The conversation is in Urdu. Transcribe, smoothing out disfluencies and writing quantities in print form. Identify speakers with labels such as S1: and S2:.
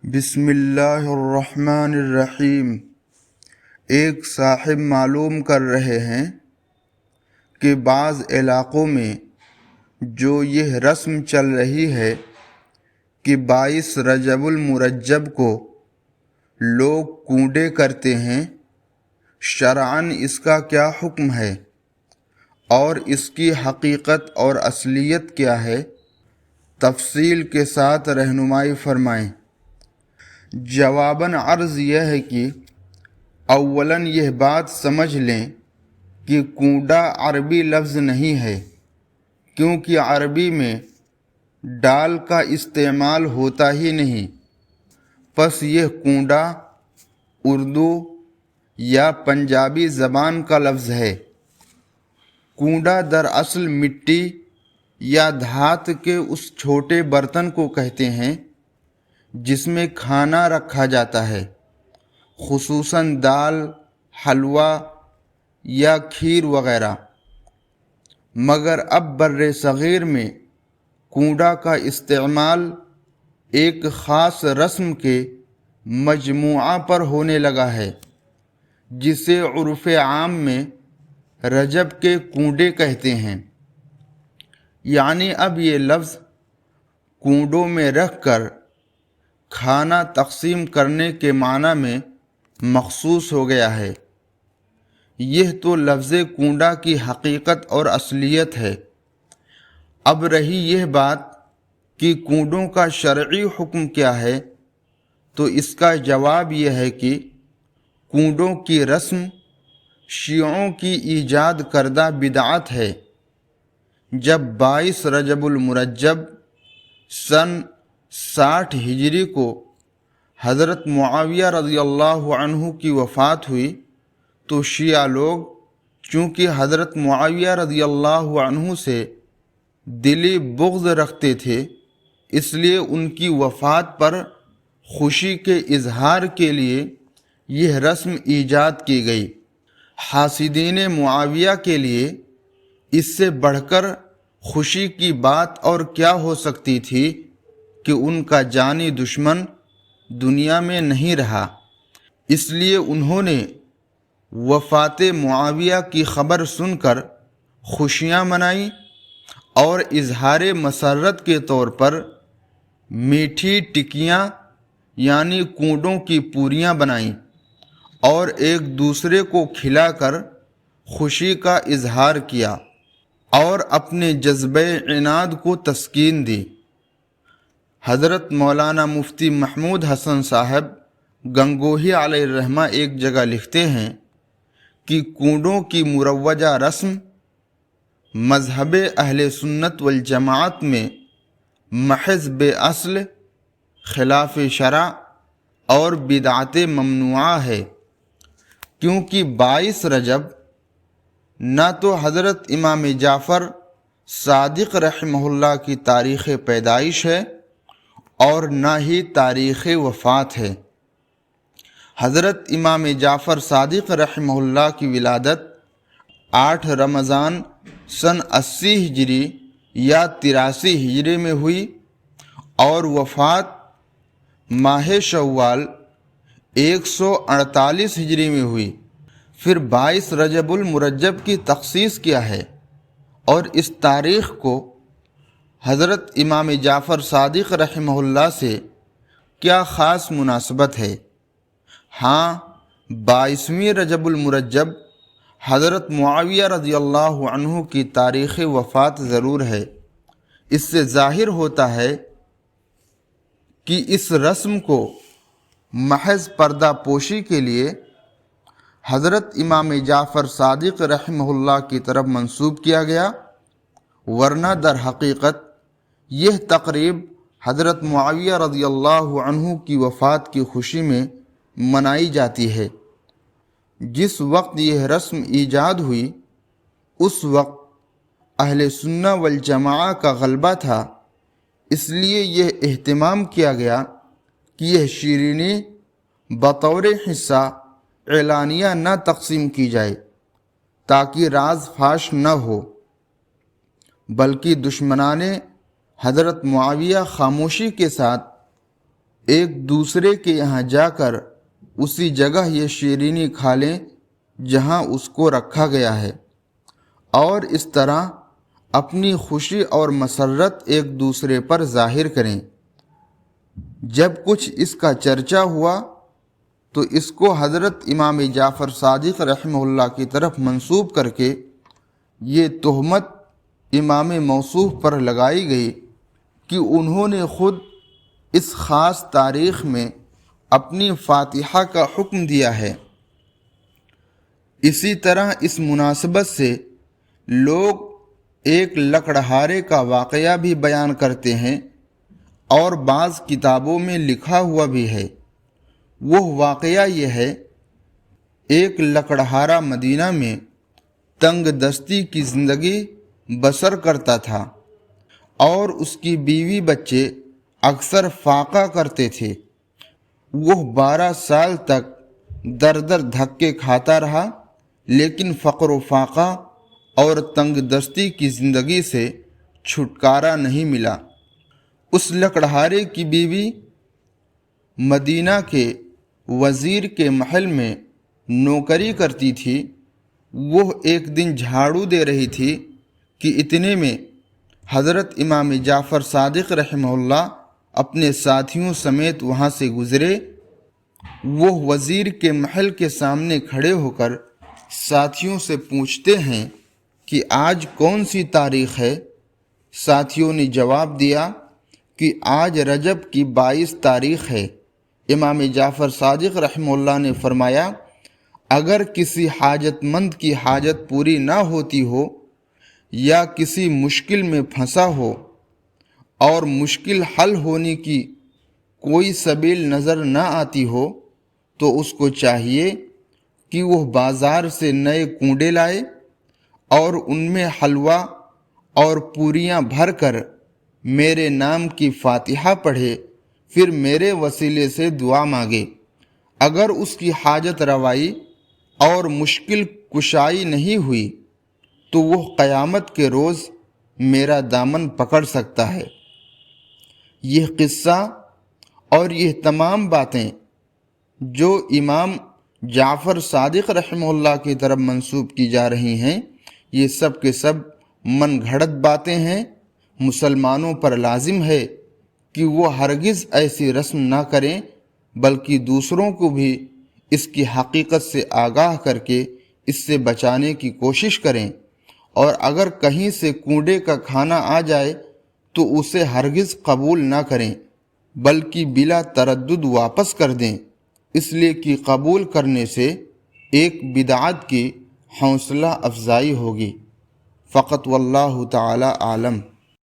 S1: بسم اللہ الرحمن الرحیم۔ ایک صاحب معلوم کر رہے ہیں کہ بعض علاقوں میں جو یہ رسم چل رہی ہے کہ 22 رجب المرجب کو لوگ کونڈے کرتے ہیں، شرعاً اس کا کیا حکم ہے اور اس کی حقیقت اور اصلیت کیا ہے؟ تفصیل کے ساتھ رہنمائی فرمائیں۔ جواباً عرض یہ ہے کہ اولاً یہ بات سمجھ لیں کہ کونڈا عربی لفظ نہیں ہے، کیونکہ عربی میں ڈال کا استعمال ہوتا ہی نہیں۔ پس یہ کونڈا اردو یا پنجابی زبان کا لفظ ہے۔ کونڈا دراصل مٹی یا دھات کے اس چھوٹے برتن کو کہتے ہیں جس میں کھانا رکھا جاتا ہے، خصوصاً دال، حلوہ یا کھیر وغیرہ۔ مگر اب بر صغیر میں کونڈا کا استعمال ایک خاص رسم کے مجموعہ پر ہونے لگا ہے، جسے عرف عام میں رجب کے کونڈے کہتے ہیں۔ یعنی اب یہ لفظ کونڈوں میں رکھ کر کھانا تقسیم کرنے کے معنی میں مخصوص ہو گیا ہے۔ یہ تو لفظ کونڈا کی حقیقت اور اصلیت ہے۔ اب رہی یہ بات کہ کونڈوں کا شرعی حکم کیا ہے، تو اس کا جواب یہ ہے کہ کونڈوں کی رسم شیعوں کی ایجاد کردہ بدعت ہے۔ جب 22 رجب المرجب سن 60 ہجری کو حضرت معاویہ رضی اللہ عنہ کی وفات ہوئی تو شیعہ لوگ چونکہ حضرت معاویہ رضی اللہ عنہ سے دلی بغض رکھتے تھے، اس لیے ان کی وفات پر خوشی کے اظہار کے لیے یہ رسم ایجاد کی گئی۔ حاسدین معاویہ کے لیے اس سے بڑھ کر خوشی کی بات اور کیا ہو سکتی تھی کہ ان کا جانی دشمن دنیا میں نہیں رہا۔ اس لیے انہوں نے وفات معاویہ کی خبر سن کر خوشیاں منائیں اور اظہار مسرت کے طور پر میٹھی ٹکیاں یعنی کونڈوں کی پوریاں بنائیں اور ایک دوسرے کو کھلا کر خوشی کا اظہار کیا اور اپنے جذبہ عناد کو تسکین دی۔ حضرت مولانا مفتی محمود حسن صاحب گنگوہی علیہ الرحمہ ایک جگہ لکھتے ہیں کہ کونڈوں کی مروجہ رسم مذہب اہل سنت والجماعت میں محض بے اصل، خلاف شرع اور بدعت ممنوعہ ہے، کیونکہ 22 رجب نہ تو حضرت امام جعفر صادق رحمہ اللہ کی تاریخ پیدائش ہے اور نہ ہی تاریخ وفات ہے۔ حضرت امام جعفر صادق رحمہ اللہ کی ولادت 8 رمضان سن 80 ہجری یا 83 ہجری میں ہوئی اور وفات ماہ شوال 148 ہجری میں ہوئی۔ پھر 22 رجب المرجب کی تخصیص کیا ہے اور اس تاریخ کو حضرت امام جعفر صادق رحمہ اللہ سے کیا خاص مناسبت ہے؟ ہاں، 22ویں رجب المرجب حضرت معاویہ رضی اللہ عنہ کی تاریخ وفات ضرور ہے۔ اس سے ظاہر ہوتا ہے کہ اس رسم کو محض پردہ پوشی کے لیے حضرت امام جعفر صادق رحمہ اللہ کی طرف منسوب کیا گیا، ورنہ در حقیقت یہ تقریب حضرت معاویہ رضی اللہ عنہ کی وفات کی خوشی میں منائی جاتی ہے۔ جس وقت یہ رسم ایجاد ہوئی اس وقت اہل سنہ والجماعہ کا غلبہ تھا، اس لیے یہ اہتمام کیا گیا کہ یہ شیرینی بطور حصہ اعلانیہ نہ تقسیم کی جائے تاکہ راز فاش نہ ہو، بلکہ دشمنان حضرت معاویہ خاموشی کے ساتھ ایک دوسرے کے یہاں جا کر اسی جگہ یہ شیرینی کھا لیں جہاں اس کو رکھا گیا ہے، اور اس طرح اپنی خوشی اور مسرت ایک دوسرے پر ظاہر کریں۔ جب کچھ اس کا چرچا ہوا تو اس کو حضرت امام جعفر صادق رحمہ اللہ کی طرف منسوب کر کے یہ تہمت امام موصوف پر لگائی گئی کہ انہوں نے خود اس خاص تاریخ میں اپنی فاتحہ کا حکم دیا ہے۔ اسی طرح اس مناسبت سے لوگ ایک لکڑہارے کا واقعہ بھی بیان کرتے ہیں، اور بعض کتابوں میں لکھا ہوا بھی ہے۔ وہ واقعہ یہ ہے، ایک لکڑہارا مدینہ میں تنگ دستی کی زندگی بسر کرتا تھا، اور اس کی بیوی بچے اکثر فاقہ کرتے تھے۔ وہ 12 سال تک در در دھکے کھاتا رہا، لیکن فقر و فاقہ اور تنگ دستی کی زندگی سے چھٹکارا نہیں ملا۔ اس لکڑہارے کی بیوی مدینہ کے وزیر کے محل میں نوکری کرتی تھی۔ وہ ایک دن جھاڑو دے رہی تھی کہ اتنے میں حضرت امام جعفر صادق رحمہ اللہ اپنے ساتھیوں سمیت وہاں سے گزرے۔ وہ وزیر کے محل کے سامنے کھڑے ہو کر ساتھیوں سے پوچھتے ہیں کہ آج کون سی تاریخ ہے؟ ساتھیوں نے جواب دیا کہ آج رجب کی 22 تاریخ ہے۔ امام جعفر صادق رحمہ اللہ نے فرمایا، اگر کسی حاجت مند کی حاجت پوری نہ ہوتی ہو یا کسی مشکل میں پھنسا ہو اور مشکل حل ہونے کی کوئی سبیل نظر نہ آتی ہو تو اس کو چاہیے کہ وہ بازار سے نئے کونڈے لائے اور ان میں حلوہ اور پوریاں بھر کر میرے نام کی فاتحہ پڑھے، پھر میرے وسیلے سے دعا مانگے۔ اگر اس کی حاجت روائی اور مشکل کشائی نہیں ہوئی تو وہ قیامت کے روز میرا دامن پکڑ سکتا ہے۔ یہ قصہ اور یہ تمام باتیں جو امام جعفر صادق رحمہ اللہ کی طرف منسوب کی جا رہی ہیں، یہ سب کے سب من گھڑت باتیں ہیں۔ مسلمانوں پر لازم ہے کہ وہ ہرگز ایسی رسم نہ کریں، بلکہ دوسروں کو بھی اس کی حقیقت سے آگاہ کر کے اس سے بچانے کی کوشش کریں، اور اگر کہیں سے کونڈے کا کھانا آ جائے تو اسے ہرگز قبول نہ کریں، بلکہ بلا تردد واپس کر دیں، اس لیے کہ قبول کرنے سے ایک بدعت کی حوصلہ افزائی ہوگی۔ فقط واللہ تعالی عالم۔